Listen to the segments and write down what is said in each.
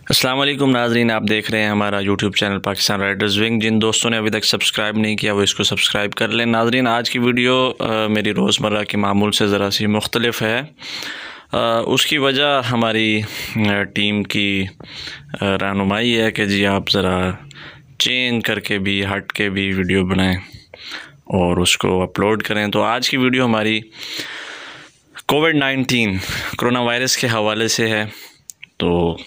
अस्सलाम वालेकुम नाज़रीन, आप देख रहे हैं हमारा YouTube channel Pakistan riders wing. जिन दोस्तों ने अभी तक सब्सक्राइब नहीं किया वो इसको सब्सक्राइब कर लें। नाज़रीन, आज की वीडियो मेरी रोज़मर्रा की मामूल से ज़रा सी मुख्तलिफ है। उसकी वजह हमारी टीम की रहनुमाई है कि जी आप ज़रा चेंज करके भी हट के भी वीडियो बनाएं और उसको अपलोड करें। तो आज की वीडियो हमारी कोविड-19 कोरोना वायरस के हवाले से है। तो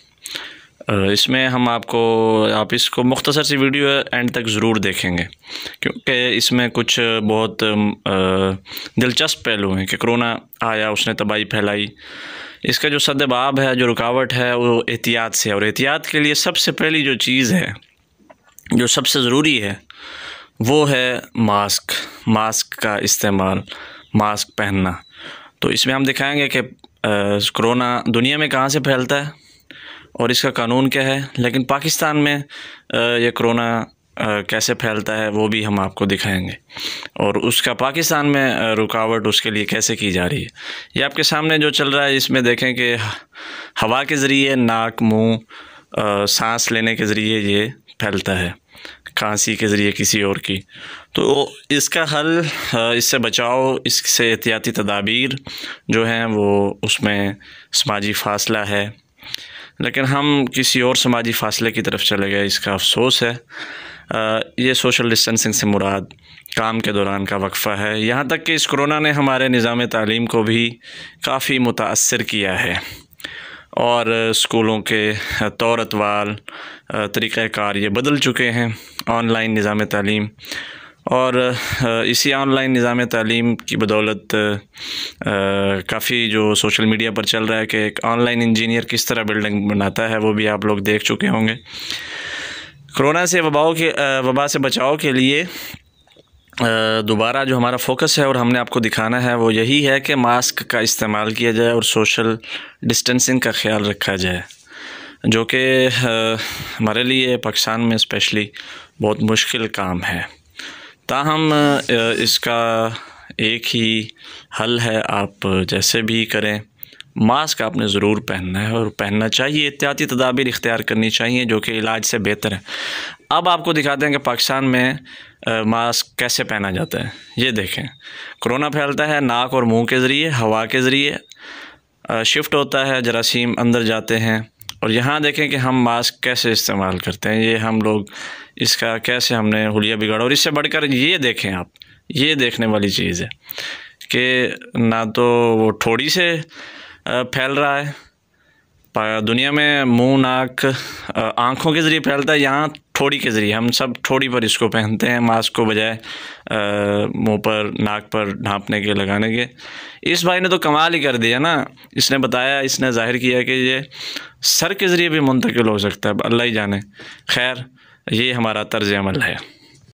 इसमें हम आप इसको मुख्तसर सी वीडियो एंड तक ज़रूर देखेंगे, क्योंकि इसमें कुछ बहुत दिलचस्प पहलू हैं कि कोरोना आया, उसने तबाही फैलाई। इसका जो सद्दबाब है, जो रुकावट है, वो एहतियात से है। और एहतियात के लिए सबसे पहली जो चीज़ है, जो सबसे ज़रूरी है, वो है मास्क का इस्तेमाल, मास्क पहनना। तो इसमें हम दिखाएंगे कि कोरोना दुनिया में कहाँ से फैलता है और इसका कानून क्या है, लेकिन पाकिस्तान में ये कोरोना कैसे फैलता है वो भी हम आपको दिखाएंगे, और उसका पाकिस्तान में रुकावट उसके लिए कैसे की जा रही है। ये आपके सामने जो चल रहा है, इसमें देखें कि हवा के ज़रिए, नाक, मुंह, सांस लेने के ज़रिए ये फैलता है, खांसी के ज़रिए किसी और की। तो इसका हल, इससे बचाव, इससे एहतियाती तदाबीर जो हैं वो उसमें समाजी फ़ासला है, लेकिन हम किसी और समाजी फ़ासले की तरफ चले गए। इसका अफसोस है। ये सोशल डिस्टेंसिंग से मुराद काम के दौरान का वक्फ़ा है। यहाँ तक कि इस कोरोना ने हमारे निज़ाम तालीम को भी काफ़ी मुताअस्सिर किया है, और स्कूलों के तौर अतवाल, तरीक़ाकार ये बदल चुके हैं। ऑनलाइन निज़ाम तालीम, और इसी ऑनलाइन निज़ाम तालीम की बदौलत काफ़ी जो सोशल मीडिया पर चल रहा है कि एक ऑनलाइन इंजीनियर किस तरह बिल्डिंग बनाता है, वो भी आप लोग देख चुके होंगे। कोरोना से वबा से बचाव के लिए दोबारा जो हमारा फ़ोकस है और हमने आपको दिखाना है वो यही है कि मास्क का इस्तेमाल किया जाए और सोशल डिस्टेंसिंग का ख़्याल रखा जाए, जो कि हमारे लिए पाकिस्तान में स्पेशली बहुत मुश्किल काम है। ताहम इसका एक ही हल है, आप जैसे भी करें, मास्क आपने ज़रूर पहनना है और पहनना चाहिए। एहतियाती तदाबीर इख्तियार करनी चाहिए जो कि इलाज से बेहतर है। अब आपको दिखाते हैं कि पाकिस्तान में मास्क कैसे पहना जाता है। ये देखें, कोरोना फैलता है नाक और मुंह के ज़रिए, हवा के ज़रिए शिफ्ट होता है, जरासीम अंदर जाते हैं। और यहाँ देखें कि हम मास्क कैसे इस्तेमाल करते हैं। ये हम लोग इसका कैसे हमने हुलिया बिगाड़ा। और इससे बढ़कर ये देखें आप, ये देखने वाली चीज़ है कि ना तो वो ठोड़ी से फैल रहा है, दुनिया में मुंह, नाक, आँखों के ज़रिए फैलता है, यहाँ ठोड़ी के ज़रिए। हम सब ठोड़ी पर इसको पहनते हैं मास्क को, बजाय मुंह पर, नाक पर ढांपने के, लगाने के। इस भाई ने तो कमाल ही कर दिया ना। इसने बताया, इसने जाहिर किया कि ये सर के ज़रिए भी मुंतकिल हो सकता है, अल्लाह ही जाने। खैर, ये हमारा तर्ज़ अमल है।